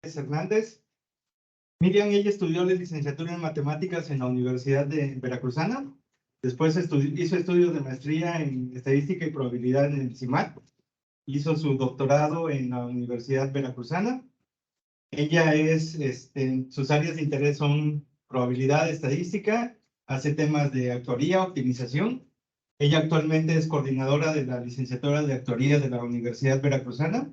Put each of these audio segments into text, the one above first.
Hernández. Miriam, ella estudió la licenciatura en matemáticas en la Universidad de Veracruzana. Después hizo estudios de maestría en estadística y probabilidad en el CIMAC. Hizo su doctorado en la Universidad Veracruzana. Ella sus áreas de interés son probabilidad, estadística, hace temas de actuaría, optimización. Ella actualmente es coordinadora de la licenciatura de actuaría de la Universidad Veracruzana.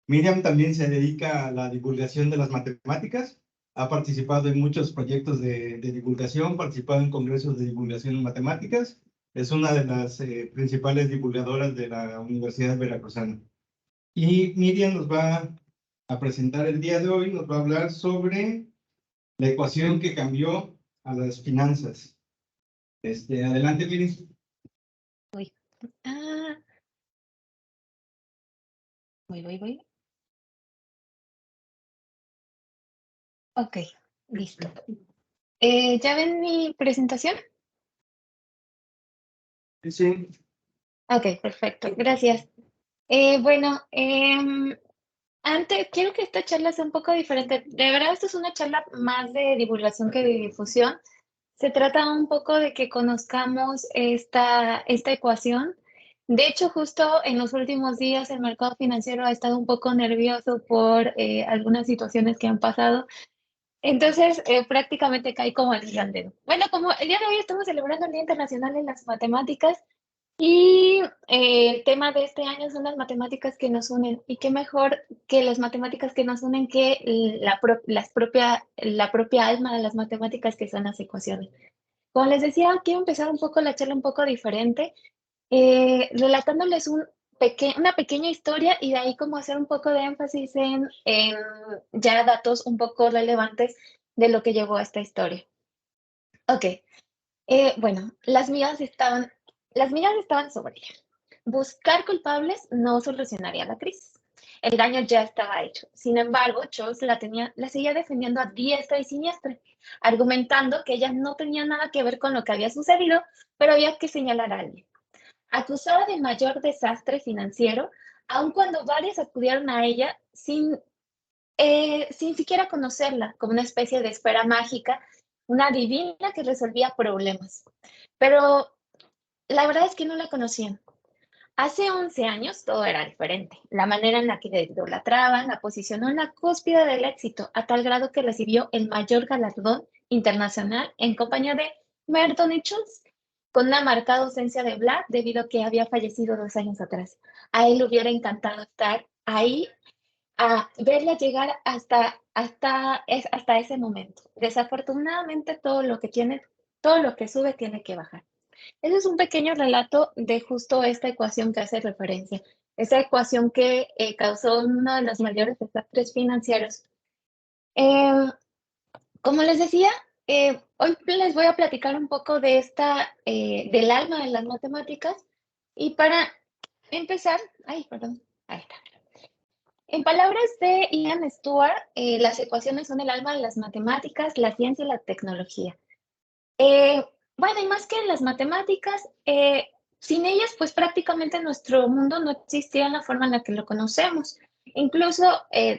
Miriam también se dedica a la divulgación de las matemáticas. Ha participado en muchos proyectos de divulgación, participado en congresos de divulgación en matemáticas. Es una de las principales divulgadoras de la Universidad Veracruzana. Y Miriam nos va a presentar el día de hoy, nos va a hablar sobre la ecuación que cambió a las finanzas. Adelante, Miriam. Voy. Voy. Ok, listo. ¿Ya ven mi presentación? Sí. Ok, perfecto, gracias. Bueno, antes, quiero que esta charla sea un poco diferente. De verdad, esto es una charla más de divulgación que de difusión. Se trata un poco de que conozcamos esta ecuación. De hecho, justo en los últimos días el mercado financiero ha estado un poco nervioso por algunas situaciones que han pasado. Entonces, prácticamente cae como el dedo. Bueno, como el día de hoy estamos celebrando el Día Internacional de las Matemáticas y el tema de este año son las matemáticas que nos unen. Y qué mejor que las matemáticas que nos unen que la propia alma de las matemáticas que son las ecuaciones. Como les decía, quiero empezar un poco la charla un poco diferente, relatándoles una pequeña historia y de ahí como hacer un poco de énfasis en ya datos un poco relevantes de lo que llevó a esta historia. Ok, bueno, las miradas estaban sobre ella. Buscar culpables no solucionaría la crisis. El daño ya estaba hecho. Sin embargo, Charles la seguía defendiendo a diestra y siniestra, argumentando que ella no tenía nada que ver con lo que había sucedido, pero había que señalar a alguien. Acusada de mayor desastre financiero, aun cuando varios acudieron a ella sin siquiera conocerla, como una especie de esfera mágica, una divina que resolvía problemas. Pero la verdad es que no la conocían. Hace 11 años todo era diferente. La manera en la que la idolatraban la posicionó en la cúspide del éxito, a tal grado que recibió el mayor galardón internacional en compañía de Merton y Schultz, con una marcada ausencia de Vlad debido a que había fallecido 2 años atrás. A él le hubiera encantado estar ahí, a verla llegar hasta ese momento. Desafortunadamente todo lo que sube tiene que bajar. Ese es un pequeño relato de justo esta ecuación que hace referencia, esa ecuación que causó uno de los mayores desastres financieros. Eh, Como les decía, hoy les voy a platicar un poco del alma de las matemáticas y para empezar, perdón, ahí está. En palabras de Ian Stewart, las ecuaciones son el alma de las matemáticas, la ciencia y la tecnología. Bueno, y más que las matemáticas, sin ellas, pues prácticamente nuestro mundo no existía en la forma en la que lo conocemos. Incluso,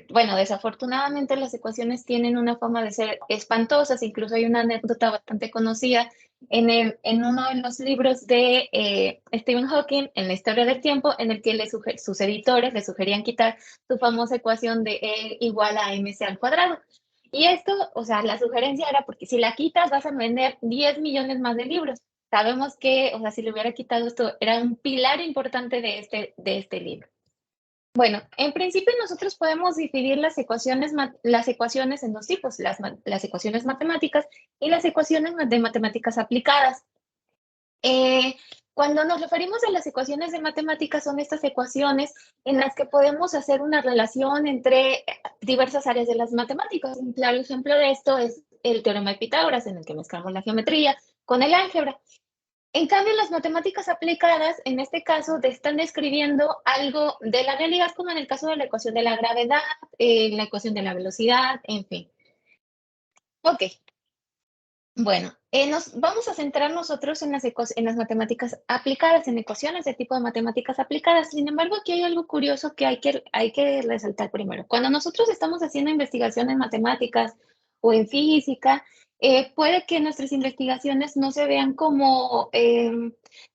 bueno, desafortunadamente las ecuaciones tienen una forma de ser espantosas. Incluso hay una anécdota bastante conocida en uno de los libros de Stephen Hawking, en la historia del tiempo, en el que sus editores le sugerían quitar su famosa ecuación de E igual a mc al cuadrado. Y esto, o sea, la sugerencia era porque si la quitas vas a vender 10 millones más de libros. Sabemos que, o sea, si le hubiera quitado esto, era un pilar importante de este libro. Bueno, en principio nosotros podemos dividir las ecuaciones en dos tipos, las ecuaciones matemáticas y las ecuaciones de matemáticas aplicadas. Cuando nos referimos a las ecuaciones de matemáticas, son estas ecuaciones en las que podemos hacer una relación entre diversas áreas de las matemáticas. Un claro ejemplo de esto es el teorema de Pitágoras, en el que mezclamos la geometría con el álgebra. En cambio, las matemáticas aplicadas, en este caso, te están describiendo algo de la realidad, como en el caso de la ecuación de la gravedad, la ecuación de la velocidad, en fin. Ok. Bueno, Nos vamos a centrar nosotros en las matemáticas aplicadas, en ecuaciones de tipo de matemáticas aplicadas. Sin embargo, aquí hay algo curioso que hay que resaltar primero. Cuando nosotros estamos haciendo investigación en matemáticas o en física, puede que nuestras investigaciones no se vean como,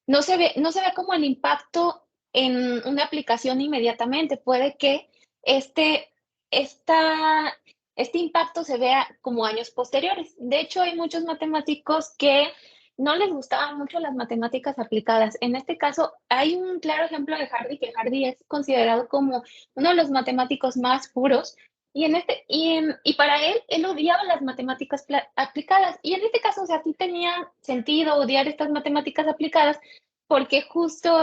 no se ve como el impacto en una aplicación inmediatamente. Puede que este, esta este impacto se vea como años posteriores. De hecho, hay muchos matemáticos que no les gustaban mucho las matemáticas aplicadas. En este caso, hay un claro ejemplo de Hardy, que Hardy es considerado como uno de los matemáticos más puros. Y para él odiaba las matemáticas aplicadas. Y en este caso, o sea, sí tenía sentido odiar estas matemáticas aplicadas porque justo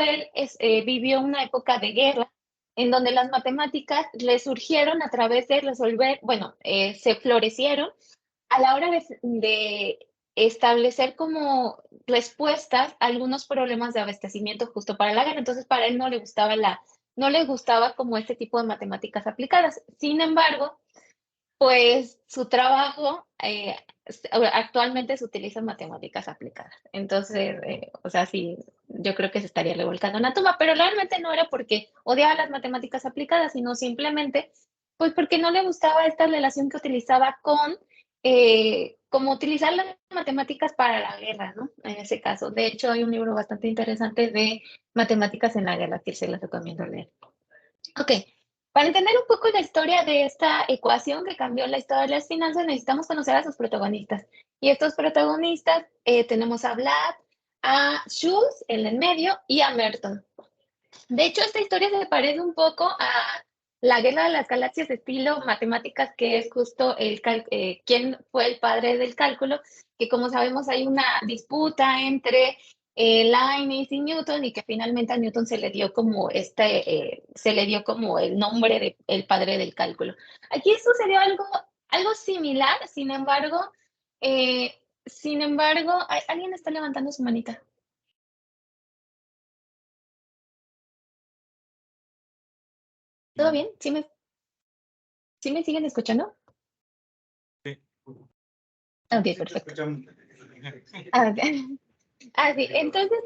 vivió una época de guerra en donde las matemáticas le surgieron a través de resolver, bueno, se florecieron a la hora de establecer como respuestas a algunos problemas de abastecimiento justo para la guerra. Entonces, para él no le gustaba como este tipo de matemáticas aplicadas. Sin embargo, pues su trabajo actualmente se utilizan matemáticas aplicadas. Entonces, o sea, sí, yo creo que se estaría revolcando en la tumba, pero realmente no era porque odiaba las matemáticas aplicadas, sino simplemente, pues porque no le gustaba esta relación que utilizaba como utilizar las matemáticas para la guerra, ¿no? En ese caso. De hecho, hay un libro bastante interesante de matemáticas en la guerra que se los recomiendo leer. Ok, para entender un poco la historia de esta ecuación que cambió la historia de las finanzas, necesitamos conocer a sus protagonistas. Y estos protagonistas tenemos a Vlad, a Schultz, en el medio, y a Merton. De hecho, esta historia se parece un poco a la Guerra de las Galaxias de estilo matemáticas, que es justo quién fue el padre del cálculo, que como sabemos hay una disputa entre Leibniz y Newton y que finalmente a Newton se le dio como el nombre de el padre del cálculo. Aquí sucedió algo similar, eh, sin embargo, alguien está levantando su manita. ¿Todo bien? ¿Sí me siguen escuchando? Sí. Ok, Sí, te perfecto. escuchamos. Ah, ok. Sí, entonces,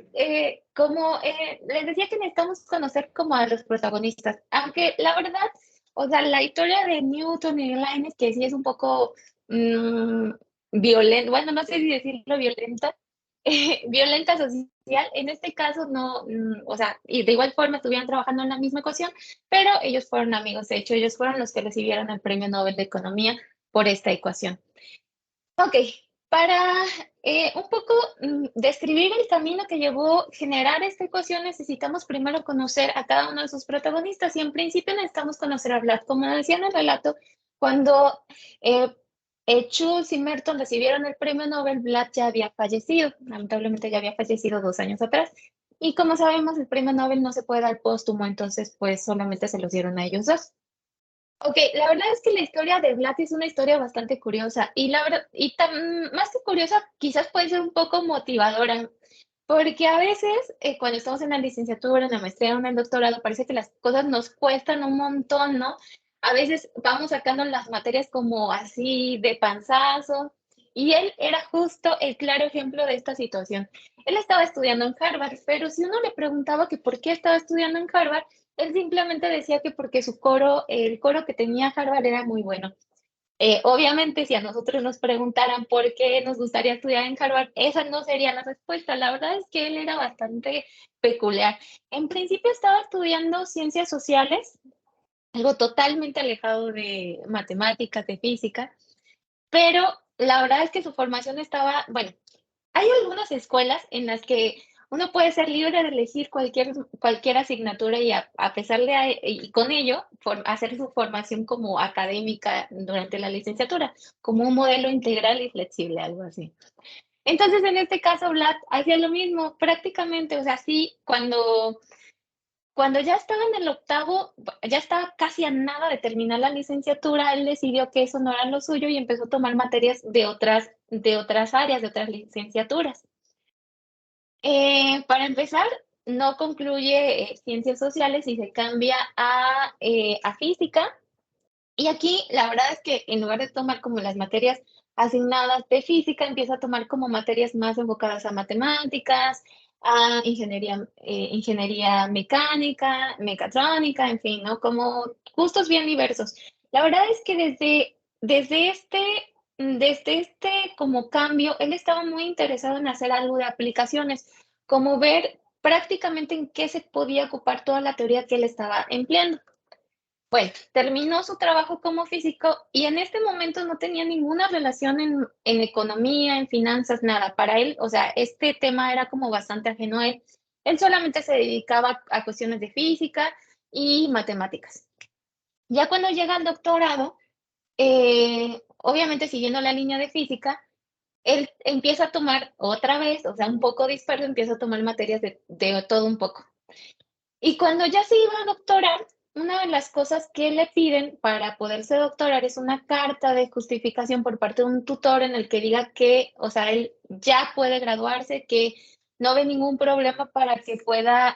como les decía que necesitamos conocer como a los protagonistas, aunque la verdad, o sea, la historia de Newton y Leibniz, que sí es un poco violenta, bueno, no sé si decirlo violenta, violenta social, en este caso no, o sea, y de igual forma estuvieron trabajando en la misma ecuación, pero ellos fueron amigos, de hecho, ellos fueron los que recibieron el Premio Nobel de Economía por esta ecuación. Ok, para un poco describir el camino que llevó a generar esta ecuación, necesitamos primero conocer a cada uno de sus protagonistas y en principio necesitamos conocer a Vlad. Como decía en el relato, cuando eh, Schultz y Merton recibieron el premio Nobel, Vlad ya había fallecido, lamentablemente ya había fallecido 2 años atrás. Y como sabemos, el premio Nobel no se puede dar póstumo, entonces pues solamente se los dieron a ellos dos. Ok, la verdad es que la historia de Vlad es una historia bastante curiosa y la verdad, más que curiosa, quizás puede ser un poco motivadora, porque a veces cuando estamos en la licenciatura, en la maestría o en el doctorado, parece que las cosas nos cuestan un montón, ¿no? A veces vamos sacando las materias como así de panzazo y él era justo el claro ejemplo de esta situación. Él estaba estudiando en Harvard, pero si uno le preguntaba que por qué estaba estudiando en Harvard, él simplemente decía que porque el coro que tenía Harvard era muy bueno. Obviamente, si a nosotros nos preguntaran por qué nos gustaría estudiar en Harvard, esa no sería la respuesta. La verdad es que él era bastante peculiar. En principio estaba estudiando ciencias sociales, algo totalmente alejado de matemáticas, de física, pero la verdad es que su formación estaba, bueno, hay algunas escuelas en las que uno puede ser libre de elegir cualquier asignatura y a pesar y con ello hacer su formación como académica durante la licenciatura, como un modelo integral y flexible, algo así. Entonces, en este caso, Vlad hacía lo mismo prácticamente, o sea, sí, cuando ya estaba en el octavo, ya estaba casi a nada de terminar la licenciatura, él decidió que eso no era lo suyo y empezó a tomar materias de otras áreas, de otras licenciaturas. Para empezar, no concluye ciencias sociales y se cambia a física. Y aquí la verdad es que en lugar de tomar como las materias asignadas de física, empieza a tomar como materias más enfocadas a matemáticas, a ingeniería mecánica, mecatrónica, en fin, ¿no? Como gustos bien diversos. La verdad es que desde este como cambio, él estaba muy interesado en hacer algo de aplicaciones, como ver prácticamente en qué se podía ocupar toda la teoría que él estaba empleando. Bueno, terminó su trabajo como físico y en este momento no tenía ninguna relación en economía, en finanzas, nada. Para él, o sea, este tema era como bastante ajeno a él. Él solamente se dedicaba a cuestiones de física y matemáticas. Ya cuando llega al doctorado, obviamente siguiendo la línea de física, él empieza a tomar otra vez, o sea, un poco disperso, empieza a tomar materias de todo un poco. Y cuando ya se iba a doctorar, una de las cosas que le piden para poderse doctorar es una carta de justificación por parte de un tutor en el que diga que, o sea, él ya puede graduarse, que no ve ningún problema para que pueda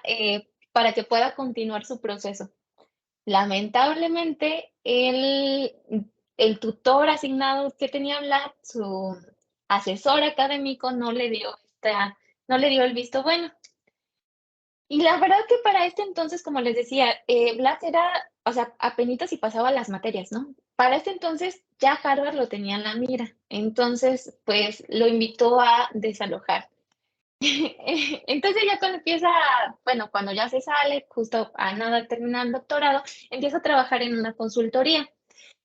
continuar su proceso. Lamentablemente, el tutor asignado que tenía Vlad, su asesor académico, no le dio el visto bueno. Y la verdad que para este entonces, como les decía, Blas era, o sea, apenitas y pasaba las materias, ¿no? Para este entonces ya Harvard lo tenía en la mira, entonces pues lo invitó a desalojar. Entonces ya cuando empieza, bueno, cuando ya se sale, justo a nada de terminar el doctorado, empieza a trabajar en una consultoría.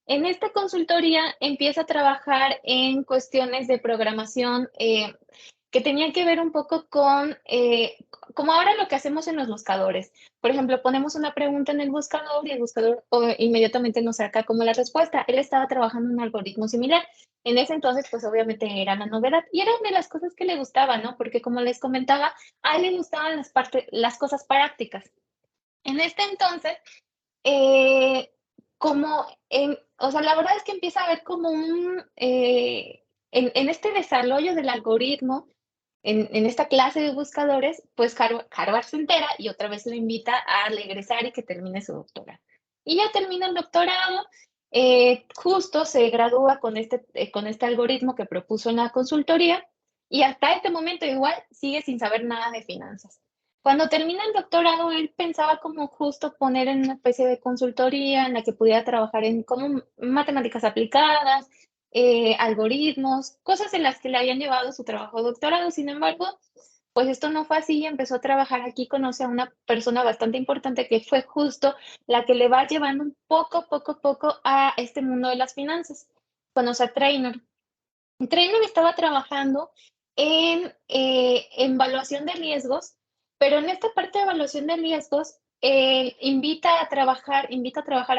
En esta consultoría empieza a trabajar en cuestiones de programación que tenían que ver un poco con, como ahora lo que hacemos en los buscadores. Por ejemplo, ponemos una pregunta en el buscador y el buscador inmediatamente nos saca como la respuesta. Él estaba trabajando en un algoritmo similar. En ese entonces, pues obviamente era la novedad y era de las cosas que le gustaba, ¿no? Porque como les comentaba, a él le gustaban las cosas prácticas. En este entonces, eh, o sea, la verdad es que empieza a haber como en este desarrollo del algoritmo, en esta clase de buscadores, pues Harvard se entera y otra vez lo invita a regresar y que termine su doctorado. Y ya termina el doctorado, justo se gradúa con este algoritmo que propuso en la consultoría y hasta este momento igual sigue sin saber nada de finanzas. Cuando termina el doctorado, él pensaba como justo poner en una especie de consultoría en la que pudiera trabajar en como matemáticas aplicadas, algoritmos, cosas en las que le habían llevado su trabajo de doctorado. Sin embargo, pues esto no fue así, empezó a trabajar aquí, conoce a una persona bastante importante que fue justo la que le va llevando un poco a este mundo de las finanzas. Conoce a Trainor. Trainor estaba trabajando en evaluación de riesgos, pero en esta parte de evaluación de riesgos, invita a trabajar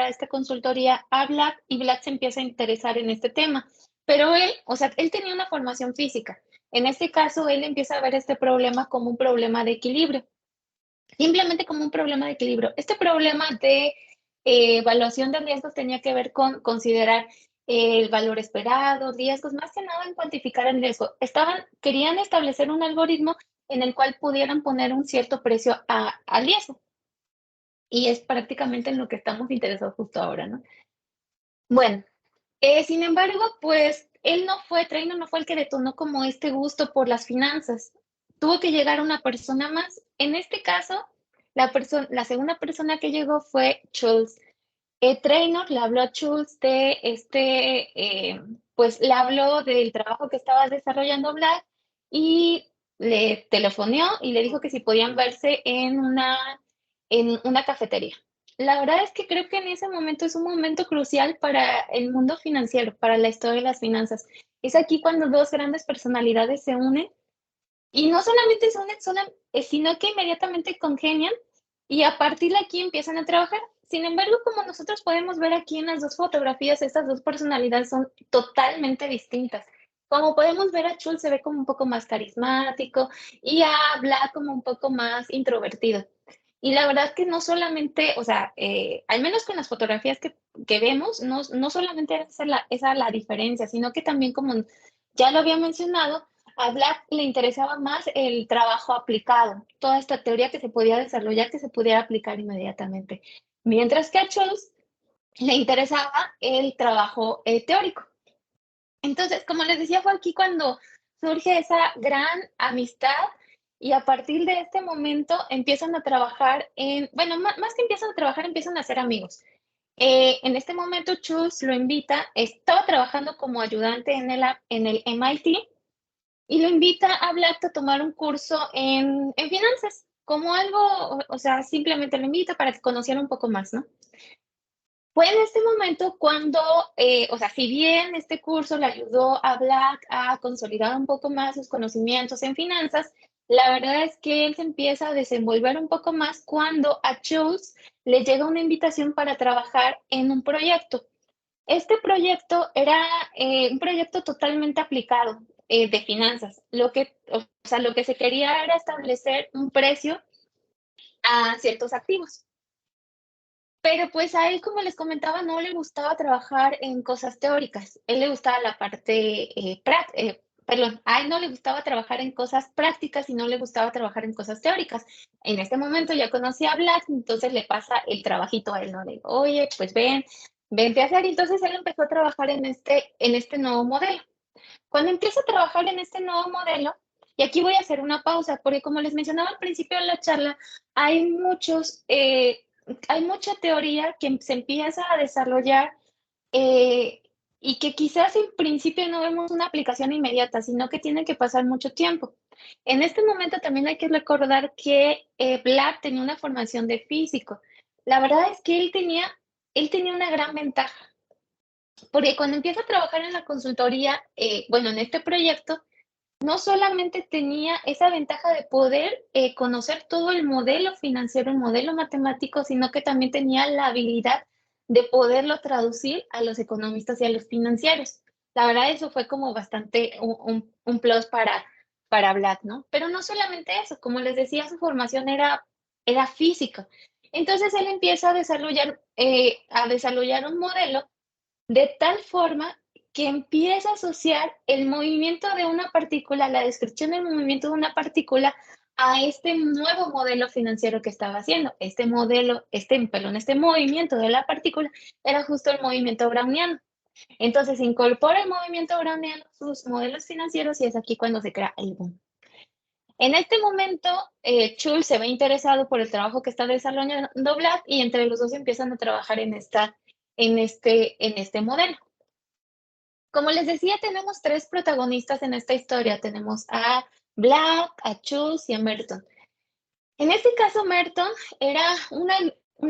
a esta consultoría a Vlad y Vlad se empieza a interesar en este tema. Pero él, o sea, él tenía una formación física. En este caso, él empieza a ver este problema como un problema de equilibrio, simplemente como un problema de equilibrio. Este problema de evaluación de riesgos tenía que ver con considerar el valor esperado, riesgos, más que nada en cuantificar el riesgo. Querían establecer un algoritmo en el cual pudieran poner un cierto precio al riesgo. Y es prácticamente en lo que estamos interesados justo ahora, ¿no? Bueno, sin embargo, pues Trainer no fue el que detonó como este gusto por las finanzas. Tuvo que llegar una persona más. En este caso, la segunda persona que llegó fue Schultz. Trainer le habló a Schultz pues le habló del trabajo que estaba desarrollando Vlad y le telefoneó y le dijo que si podían verse en una cafetería. La verdad es que creo que en ese momento es un momento crucial para el mundo financiero, para la historia de las finanzas. Es aquí cuando dos grandes personalidades se unen y no solamente se unen, sino que inmediatamente congenian y a partir de aquí empiezan a trabajar. Sin embargo, como nosotros podemos ver aquí en las dos fotografías, estas dos personalidades son totalmente distintas. Como podemos ver, a Chul se ve como un poco más carismático y a Vlad como un poco más introvertido. Y la verdad que no solamente, o sea, al menos con las fotografías que vemos, no solamente esa la diferencia, sino que también, como ya lo había mencionado, a Black le interesaba más el trabajo aplicado, toda esta teoría que se podía desarrollar, que se pudiera aplicar inmediatamente. Mientras que a Schultz le interesaba el trabajo teórico. Entonces, como les decía, fue aquí cuando surge esa gran amistad y a partir de este momento empiezan a trabajar bueno, más que empiezan a trabajar, empiezan a ser amigos. En este momento, Chus lo invita, estaba trabajando como ayudante en el MIT y lo invita a Black a tomar un curso en finanzas, como algo, o sea, simplemente lo invita para que conociera un poco más, ¿no? Fue en este momento cuando, o sea, si bien este curso le ayudó a Black a consolidar un poco más sus conocimientos en finanzas, la verdad es que él se empieza a desenvolver un poco más cuando a Chus le llega una invitación para trabajar en un proyecto. Este proyecto era un proyecto totalmente aplicado de finanzas. O sea, lo que se quería era establecer un precio a ciertos activos. Pero pues a él, como les comentaba, no le gustaba trabajar en cosas teóricas. Él le gustaba la parte, perdón, a él no le gustaba trabajar en cosas prácticas y no le gustaba trabajar en cosas teóricas. En este momento ya conocía a Blas, entonces le pasa el trabajito a él, ¿no? Le digo, oye, pues vente a hacer. Y entonces él empezó a trabajar en este nuevo modelo. Cuando empieza a trabajar en este nuevo modelo, y aquí voy a hacer una pausa, porque como les mencionaba al principio de la charla, hay hay mucha teoría que se empieza a desarrollar y que quizás en principio no vemos una aplicación inmediata, sino que tiene que pasar mucho tiempo. En este momento también hay que recordar que Black tenía una formación de físico. La verdad es que él tenía una gran ventaja porque cuando empieza a trabajar en la consultoría, bueno, en este proyecto, no solamente tenía esa ventaja de poder conocer todo el modelo financiero, el modelo matemático, sino que también tenía la habilidad de poderlo traducir a los economistas y a los financieros. La verdad, eso fue como bastante un plus para Black, ¿no? Pero no solamente eso, como les decía, su formación era física. Entonces él empieza a desarrollar un modelo de tal forma que empieza a asociar el movimiento de una partícula, la descripción del movimiento de una partícula, a este nuevo modelo financiero que estaba haciendo. Este movimiento de la partícula era justo el movimiento browniano. Entonces incorpora el movimiento browniano a sus modelos financieros y es aquí cuando se crea el boom. En este momento, Schultz se ve interesado por el trabajo que está desarrollando Black y entre los dos empiezan a trabajar en este modelo. Como les decía, tenemos tres protagonistas en esta historia. Tenemos a Black, a Chus y a Merton. En este caso, Merton era un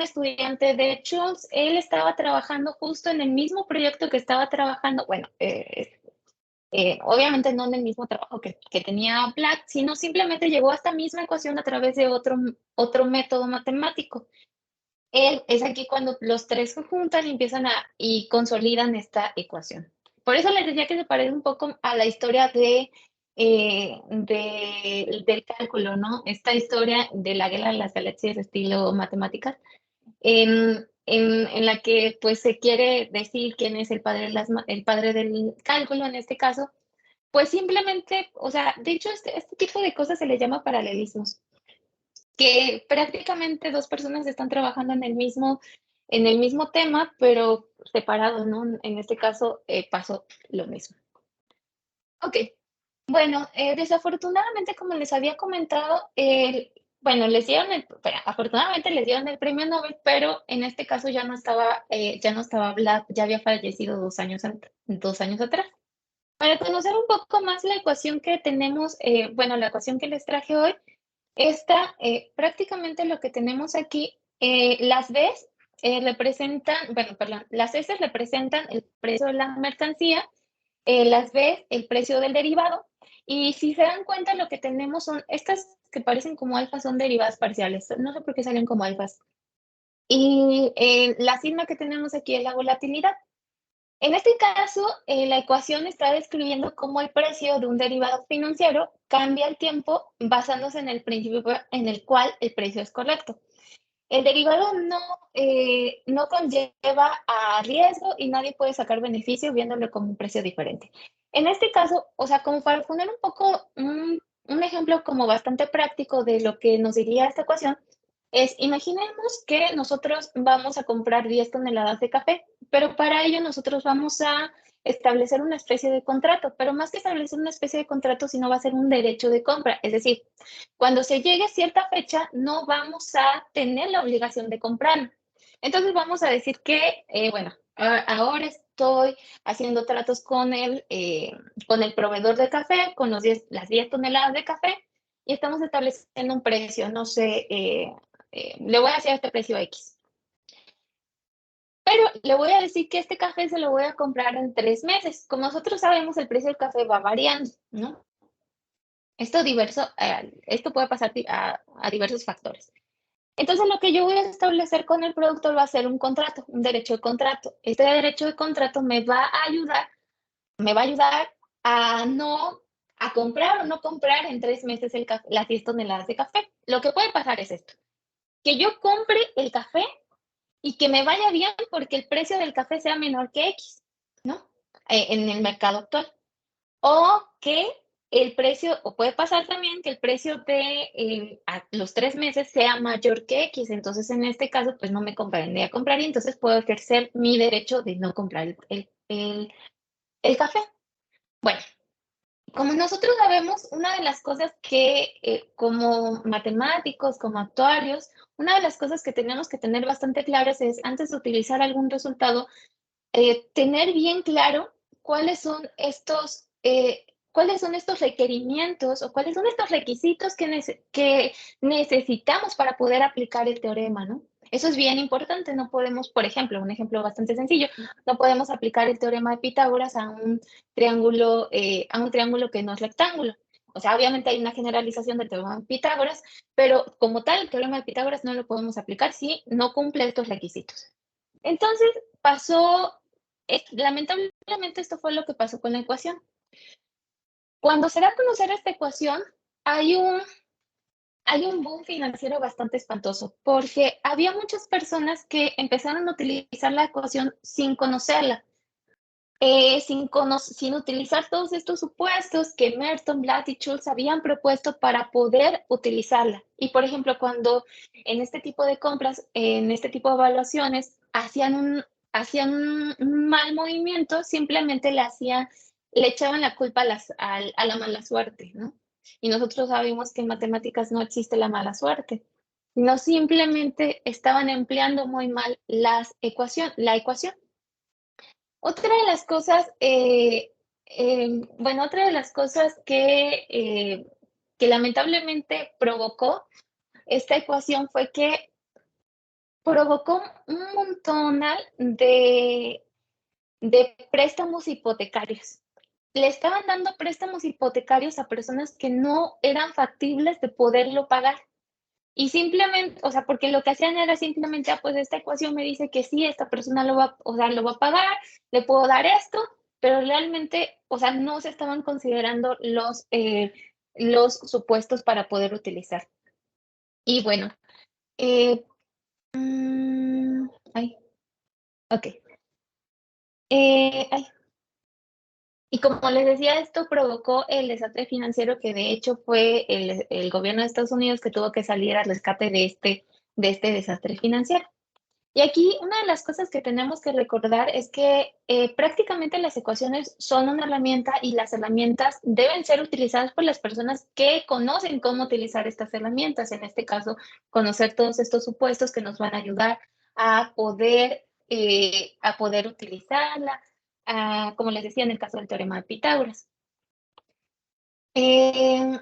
estudiante de Chus. Él estaba trabajando justo en el mismo proyecto que estaba trabajando, bueno, obviamente no en el mismo trabajo que tenía Black, sino simplemente llegó a esta misma ecuación a través de otro método matemático. Es aquí cuando los tres se juntan y y consolidan esta ecuación. Por eso les decía que se parece un poco a la historia del cálculo, ¿no? Esta historia de la guerra de las galaxias de estilo matemáticas, en la que pues se quiere decir quién es el padre del cálculo en este caso, pues simplemente, o sea, de hecho este tipo de cosas se le llama paralelismos, que prácticamente dos personas están trabajando en el mismo tema, pero separados, ¿no? En este caso pasó lo mismo. Ok, bueno, desafortunadamente, como les había comentado, bueno, afortunadamente les dieron el premio Nobel, pero en este caso ya no estaba Black, ya había fallecido 2 años atrás. Para conocer un poco más la ecuación que tenemos, bueno, la ecuación que les traje hoy, prácticamente lo que tenemos aquí, las Bs representan, bueno, perdón, las S representan el precio de la mercancía, las Bs el precio del derivado, y si se dan cuenta lo que tenemos son estas que parecen como alfas, son derivadas parciales, no sé por qué salen como alfas. Y la sigma que tenemos aquí es la volatilidad. En este caso, la ecuación está describiendo cómo el precio de un derivado financiero cambia al tiempo basándose en el principio en el cual el precio es correcto. El derivado no conlleva a riesgo y nadie puede sacar beneficio viéndolo como un precio diferente. En este caso, o sea, como para poner un poco un ejemplo como bastante práctico de lo que nos diría esta ecuación, imaginemos que nosotros vamos a comprar 10 toneladas de café, pero para ello nosotros vamos a establecer una especie de contrato, pero más que establecer una especie de contrato, sino va a ser un derecho de compra. Es decir, cuando se llegue a cierta fecha, no vamos a tener la obligación de comprar. Entonces vamos a decir que, bueno, ahora estoy haciendo tratos con el proveedor de café, con las 10 toneladas de café, y estamos estableciendo un precio, no sé, le voy a hacer este precio X. Pero le voy a decir que este café se lo voy a comprar en 3 meses. Como nosotros sabemos, el precio del café va variando, ¿no? Esto puede pasar a diversos factores. Entonces, lo que yo voy a establecer con el productor va a ser un contrato, un derecho de contrato. Este derecho de contrato me va a ayudar a no a comprar o no comprar en 3 meses las 10 toneladas de café. Lo que puede pasar es esto, que yo compre el café y que me vaya bien porque el precio del café sea menor que X, ¿no? En el mercado actual. O que el precio, o puede pasar también que el precio de a los 3 meses sea mayor que X. Entonces, en este caso, pues no me convendría comprar y entonces puedo ejercer mi derecho de no comprar el café. Bueno, como nosotros sabemos, una de las cosas que como matemáticos, como actuarios, una de las cosas que tenemos que tener bastante claras es, antes de utilizar algún resultado, tener bien claro cuáles son estos requerimientos o cuáles son estos requisitos que necesitamos para poder aplicar el teorema, ¿no? Eso es bien importante. No podemos, por ejemplo, un ejemplo bastante sencillo, no podemos aplicar el teorema de Pitágoras a un triángulo que no es rectángulo. O sea, obviamente hay una generalización del teorema de Pitágoras, pero como tal, el teorema de Pitágoras no lo podemos aplicar si no cumple estos requisitos. Entonces, lamentablemente esto fue lo que pasó con la ecuación. Cuando se da a conocer esta ecuación, hay un boom financiero bastante espantoso, porque había muchas personas que empezaron a utilizar la ecuación sin conocerla, sin utilizar todos estos supuestos que Merton, Blatt y Schultz habían propuesto para poder utilizarla. Y, por ejemplo, cuando en este tipo de compras, en este tipo de evaluaciones, hacían un mal movimiento, simplemente le echaban la culpa a la mala suerte, ¿no? Y nosotros sabemos que en matemáticas no existe la mala suerte, sino simplemente estaban empleando muy mal la ecuación. Otra de las cosas, otra de las cosas que lamentablemente provocó esta ecuación fue que provocó un montón de préstamos hipotecarios. Le estaban dando préstamos hipotecarios a personas que no eran factibles de poderlo pagar. Y simplemente, o sea, porque lo que hacían era simplemente, pues esta ecuación me dice que sí, esta persona lo va a pagar, le puedo dar esto, pero realmente, o sea, no se estaban considerando los supuestos para poder utilizar. Y bueno, ay, ok. Ay. Y como les decía, esto provocó el desastre financiero que de hecho fue el gobierno de Estados Unidos que tuvo que salir al rescate de este desastre financiero. Y aquí una de las cosas que tenemos que recordar es que prácticamente las ecuaciones son una herramienta y las herramientas deben ser utilizadas por las personas que conocen cómo utilizar estas herramientas. En este caso, conocer todos estos supuestos que nos van a ayudar a poder utilizarla, como les decía en el caso del teorema de Pitágoras. Eh,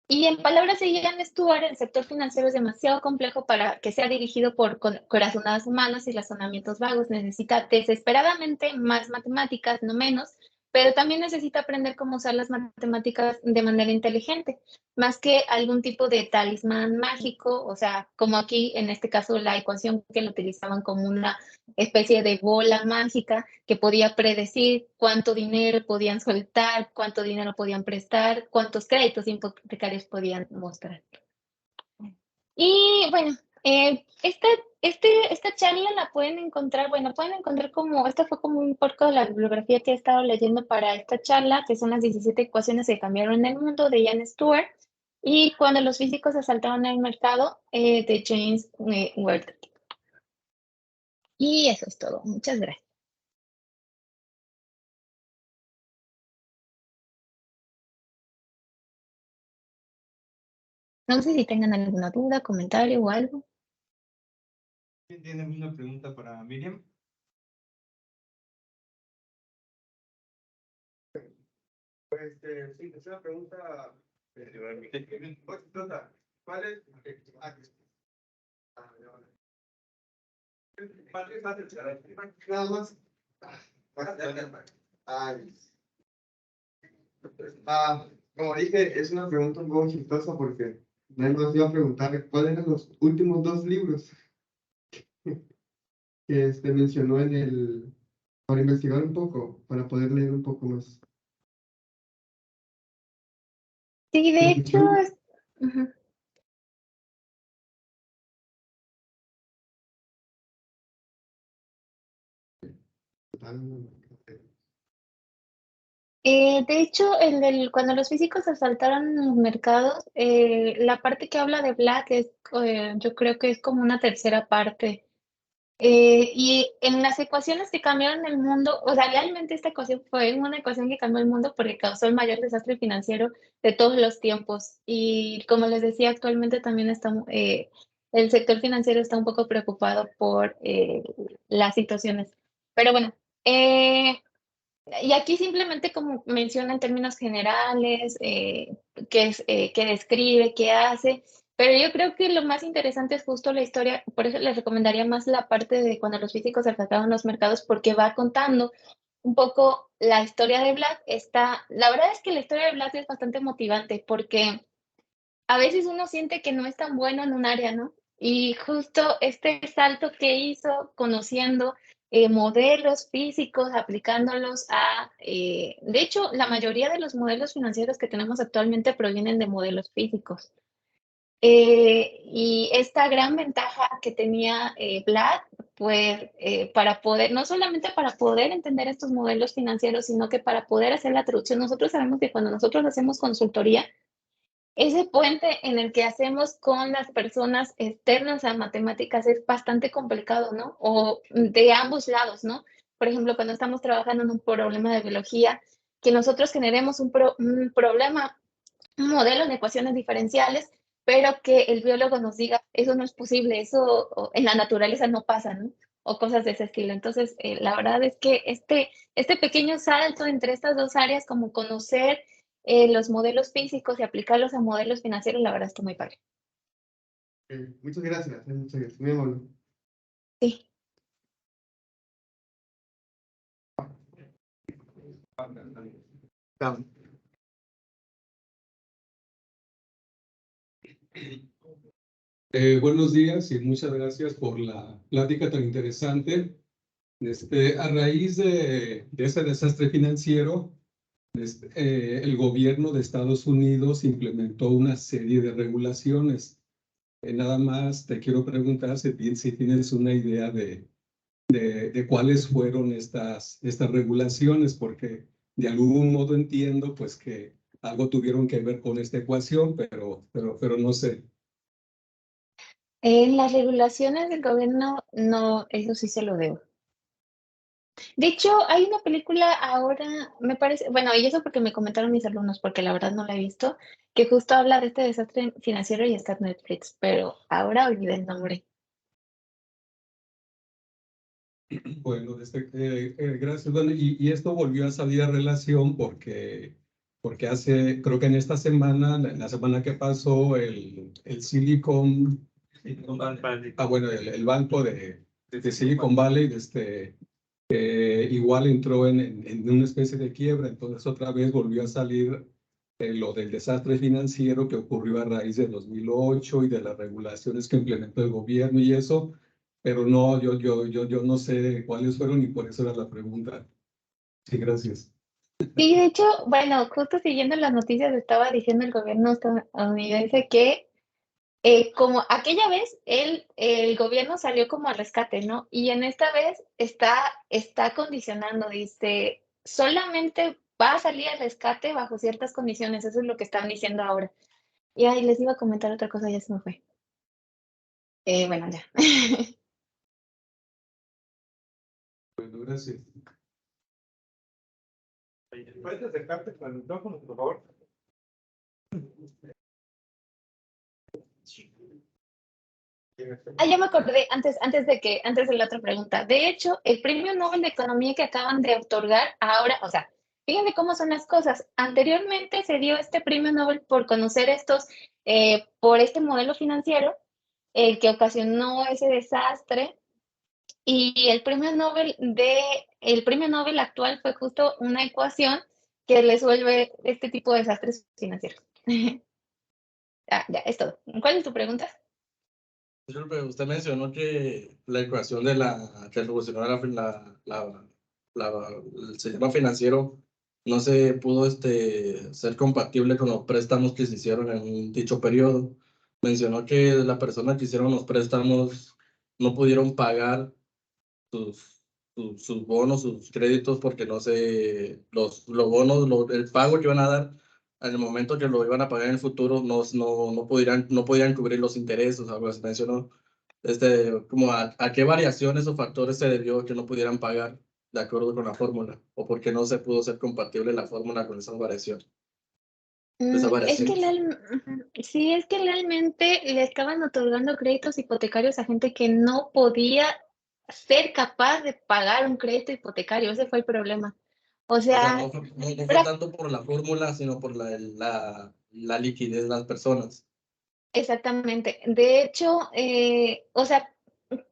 y en palabras de Ian Stewart, el sector financiero es demasiado complejo para que sea dirigido por corazonadas humanas y razonamientos vagos. Necesita desesperadamente más matemáticas, no menos, pero también necesita aprender cómo usar las matemáticas de manera inteligente, más que algún tipo de talismán mágico, o sea, como aquí en este caso la ecuación que lo utilizaban como una especie de bola mágica que podía predecir cuánto dinero podían soltar, cuánto dinero podían prestar, cuántos créditos hipotecarios podían mostrar. Y bueno, esta charla la pueden encontrar, esta fue como un poco de la bibliografía que he estado leyendo para esta charla, que son las 17 ecuaciones que cambiaron el mundo de Ian Stewart, y cuando los físicos asaltaron el mercado de James Watt. Y eso es todo. Muchas gracias. No sé si tengan alguna duda, comentario o algo. ¿Quién tiene alguna pregunta para Miriam? Sí, es una pregunta. ¿Cuál es? Nada más. Como dije, es una pregunta un poco chistosa porque nadie nos iba a preguntar cuáles eran los últimos dos libros que mencionó para investigar un poco, para poder leer un poco más. Sí, ¿Me de hecho, escuchó? ujú. De hecho, cuando los físicos asaltaron los mercados, la parte que habla de Black es, yo creo que es como una tercera parte. Y en las ecuaciones que cambiaron el mundo, o sea, realmente esta ecuación fue una ecuación que cambió el mundo porque causó el mayor desastre financiero de todos los tiempos. Y como les decía, actualmente también el sector financiero está un poco preocupado por las situaciones. Pero bueno, eh, y aquí simplemente como menciona en términos generales, qué describe, qué hace, pero yo creo que lo más interesante es justo la historia, por eso les recomendaría más la parte de cuando los físicos atacaron los mercados, porque va contando un poco la historia de Black. La verdad es que la historia de Black es bastante motivante, porque a veces uno siente que no es tan bueno en un área, ¿no? Y justo este salto que hizo conociendo modelos físicos, aplicándolos de hecho, la mayoría de los modelos financieros que tenemos actualmente provienen de modelos físicos. Y esta gran ventaja que tenía Black, pues para poder, no solamente para poder entender estos modelos financieros, sino que para poder hacer la traducción, nosotros sabemos que cuando nosotros hacemos consultoría, ese puente en el que hacemos con las personas externas a matemáticas es bastante complicado, ¿no? O de ambos lados, ¿no? Por ejemplo, cuando estamos trabajando en un problema de biología, que nosotros generemos un problema, un modelo de ecuaciones diferenciales, pero que el biólogo nos diga, eso no es posible, en la naturaleza no pasa, ¿no? O cosas de ese estilo. Entonces, la verdad es que este pequeño salto entre estas dos áreas, como conocer los modelos físicos y aplicarlos a modelos financieros, la verdad está muy padre. Muchas gracias, muchas gracias. Muy amable. Sí. Buenos días y muchas gracias por la plática tan interesante. A raíz de ese desastre financiero, el gobierno de Estados Unidos implementó una serie de regulaciones. Nada más te quiero preguntar si tienes una idea de cuáles fueron estas regulaciones, porque de algún modo entiendo pues que algo tuvieron que ver con esta ecuación, pero no sé. En las regulaciones del gobierno, no, eso sí se lo debo. De hecho, hay una película ahora, me parece, bueno, y eso porque me comentaron mis alumnos, porque la verdad no la he visto, que justo habla de este desastre financiero y está en Netflix, pero ahora olvidé el nombre. Bueno, gracias. Bueno, y esto volvió a salir a relación porque creo que en esta semana, la semana que pasó, el bueno, el banco de Silicon Valley, igual entró en una especie de quiebra, entonces otra vez volvió a salir lo del desastre financiero que ocurrió a raíz de 2008 y de las regulaciones que implementó el gobierno y eso, pero no, yo no sé cuáles fueron y por eso era la pregunta. Sí, gracias. Sí, de hecho, bueno, justo siguiendo las noticias estaba diciendo el gobierno estadounidense que como aquella vez el gobierno salió como al rescate, ¿no? Y en esta vez está condicionando, dice, solamente va a salir al rescate bajo ciertas condiciones, eso es lo que están diciendo ahora. Y ahí les iba a comentar otra cosa, ya se me fue. Bueno, ya. Bueno, gracias. ¿Puedes acercarte con el micrófono, por favor? Ya me acordé antes de la otra pregunta. De hecho, el Premio Nobel de Economía que acaban de otorgar ahora, o sea, fíjense cómo son las cosas. Anteriormente se dio este Premio Nobel por conocer por este modelo financiero, el que ocasionó ese desastre. Y el Premio Nobel actual fue justo una ecuación que resuelve este tipo de desastres financieros. Ya, es todo. ¿Cuál es tu pregunta? Disculpe, usted mencionó que la ecuación de la que revolucionó el sistema financiero no se pudo ser compatible con los préstamos que se hicieron en un dicho periodo. Mencionó que las personas que hicieron los préstamos no pudieron pagar sus bonos, sus créditos, porque no se, los bonos, el pago que iban a dar en el momento que lo iban a pagar en el futuro, no podían cubrir los intereses, algo así mencionó. Como a qué variaciones o factores se debió que no pudieran pagar de acuerdo con la fórmula, o por qué no se pudo ser compatible la fórmula con esas variaciones. Esa variación. Sí, es que realmente le estaban otorgando créditos hipotecarios a gente que no podía ser capaz de pagar un crédito hipotecario. Ese fue el problema. O O sea, sea, no fue tanto por la fórmula, sino por la liquidez de las personas. exactamente. De hecho, o sea,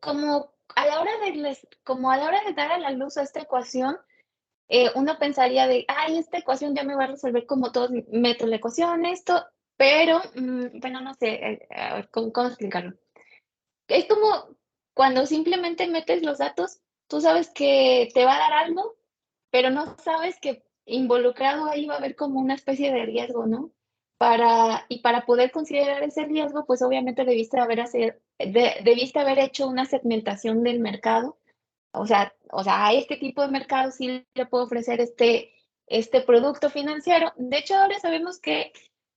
como como a la hora de dar a la luz a esta ecuación, uno pensaría ay, esta ecuación ya me va a resolver como todos meto la ecuación, esto, pero, bueno, no sé, a ver, ¿cómo explicarlo? Es como cuando simplemente metes los datos, tú sabes que te va a dar algo, pero no sabes que involucrado ahí va a haber como una especie de riesgo, ¿no? Para poder considerar ese riesgo, pues obviamente debiste haber hecho una segmentación del mercado. O sea, a este tipo de mercado sí le puedo ofrecer este producto financiero. De hecho, ahora sabemos que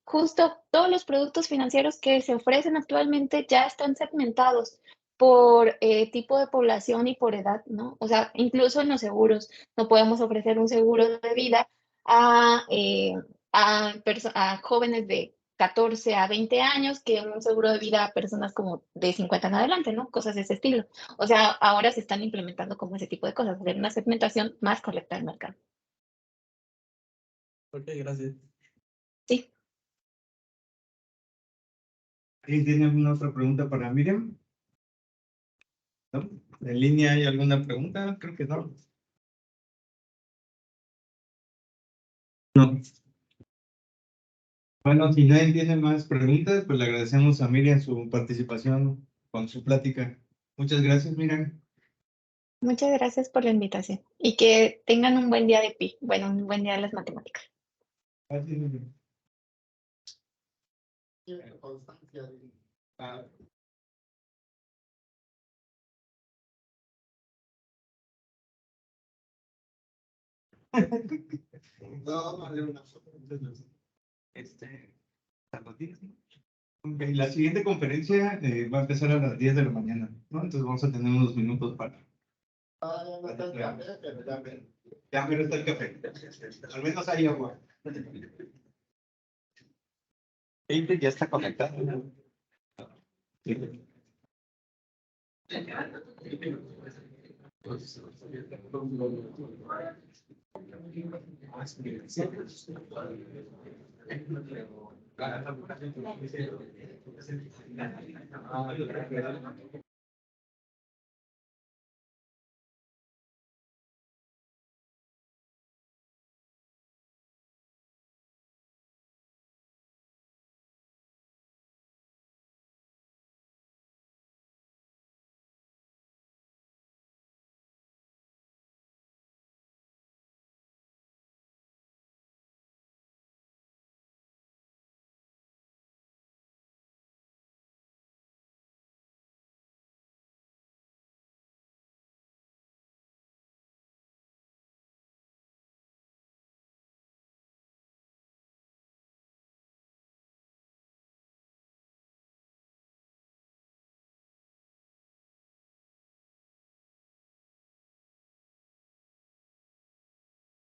justo todos los productos financieros que se ofrecen actualmente ya están segmentados por tipo de población y por edad, ¿no? O sea, incluso en los seguros, no podemos ofrecer un seguro de vida a, eh, a jóvenes de 14 a 20 años que un seguro de vida a personas como de 50 en adelante, ¿no? Cosas de ese estilo. O sea, ahora se están implementando como ese tipo de cosas, hacer una segmentación más correcta del mercado. Ok, gracias. Sí. ¿Alguien tiene alguna otra pregunta para Miriam? ¿No? ¿En línea hay alguna pregunta? Creo que no. No. Bueno, si nadie tiene más preguntas, pues le agradecemos a Miriam su participación con su plática. Muchas gracias, Miriam. Muchas gracias por la invitación y que tengan un buen día de pi. Bueno, un buen día de las matemáticas. Gracias, Miriam. No, vale, una foto. ¿A las 10, no? Ok, la siguiente conferencia va a empezar a las 10 de la mañana, ¿no? Entonces vamos a tener unos minutos para. Ya no está el café, pero ya pero está el café. Al menos hay agua. Ya está conectado, ¿no? Sí.